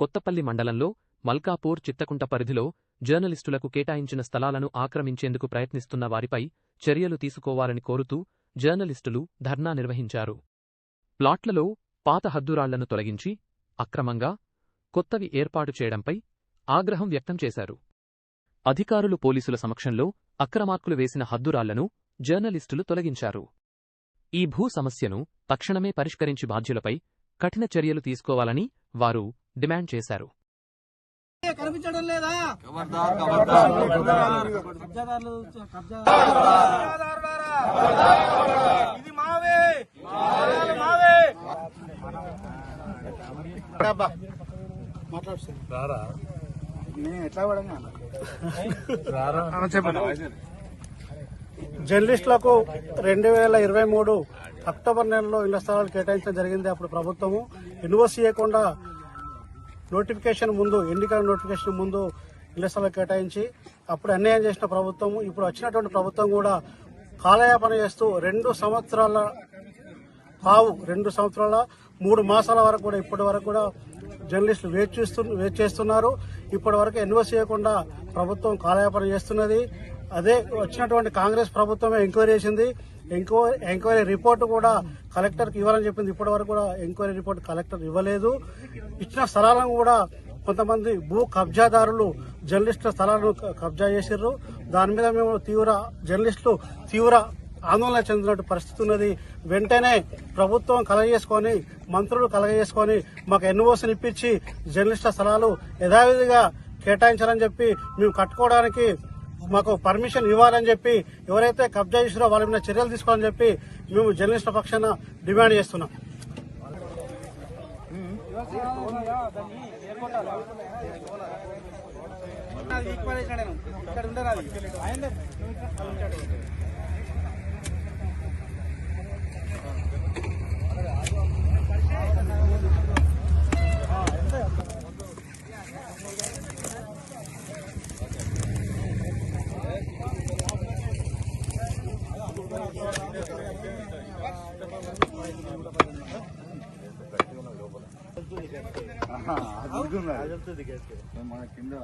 కొత్తపల్లి మండలంలో మల్కాపూర్ చిత్తకుంట పరిధిలో జర్నలిస్టులకు కేటాయించిన స్థలాలను ఆక్రమించేందుకు ప్రయత్నిస్తున్న వారిపై చర్యలు తీసుకోవాలని కోరుతూ జర్నలిస్టులు ధర్నా నిర్వహించారు. ప్లాట్లలో పాత హద్దురాళ్లను తొలగించి అక్రమంగా కొత్తవి ఏర్పాటు చేయడంపై ఆగ్రహం వ్యక్తం చేశారు. అధికారులు పోలీసుల సమక్షంలో అక్రమార్కులు వేసిన హద్దురాళ్లను జర్నలిస్టులు తొలగించారు. ఈ భూ సమస్యను తక్షణమే పరిష్కరించి బాధ్యులపై కఠిన చర్యలు తీసుకోవాలని వారు డిమాండ్ చేశారు. కనిపించడం లేదా? ఇది మావే మావే జర్నలిస్టులకు 2023 అక్టోబర్ నెలలో ఇళ్ల స్థలాలు కేటాయించడం జరిగింది. అప్పుడు ప్రభుత్వము యూనివర్సిటీ చేయకుండా నోటిఫికేషన్ ముందు, ఎన్నికల నోటిఫికేషన్ ముందు ఇళ్ల స్థలాలు కేటాయించి అప్పుడు అన్యాయం చేసిన ప్రభుత్వము ఇప్పుడు వచ్చినటువంటి ప్రభుత్వం కూడా కాలయాపన చేస్తూ 2 సంవత్సరాల 3 మాసాల వరకు కూడా ఇప్పటి వరకు కూడా జర్నలిస్టులు వెయిట్ చేస్తున్నారు. ఇప్పటి వరకు ఎన్ఓసీ చేయకుండా ప్రభుత్వం కాలయాపన చేస్తున్నది. అదే వచ్చినటువంటి కాంగ్రెస్ ప్రభుత్వమే ఎంక్వైరీ చేసింది. ఎంక్వైరీ రిపోర్టు కూడా కలెక్టర్కి ఇవ్వాలని చెప్పింది. ఇప్పటి వరకు కూడా ఎంక్వైరీ రిపోర్ట్ కలెక్టర్ ఇవ్వలేదు. ఇచ్చిన స్థలాలను కూడా కొంతమంది భూ కబ్జాదారులు జర్నలిస్టుల స్థలాలను కబ్జా చేసిర్రు. దాని మీద మేము జర్నలిస్టులు తీవ్ర ఆందోళన చెందినట్టు పరిస్థితి ఉన్నది. వెంటనే ప్రభుత్వం కలగజేసుకొని, మంత్రులు కలగజేసుకొని మాకు ఎన్ఓసీని ఇప్పించి జర్నలిస్టుల స్థలాలు యథావిధిగా కేటాయించాలని చెప్పి, మేము కట్టుకోవడానికి మాకు పర్మిషన్ ఇవ్వాలని చెప్పి, ఎవరైతే కబ్జా చేసిరో వాళ్ళ మీద చర్యలు తీసుకోవాలని చెప్పి మేము జర్నలిస్టుల పక్షాన డిమాండ్ చేస్తున్నాం. మన కింద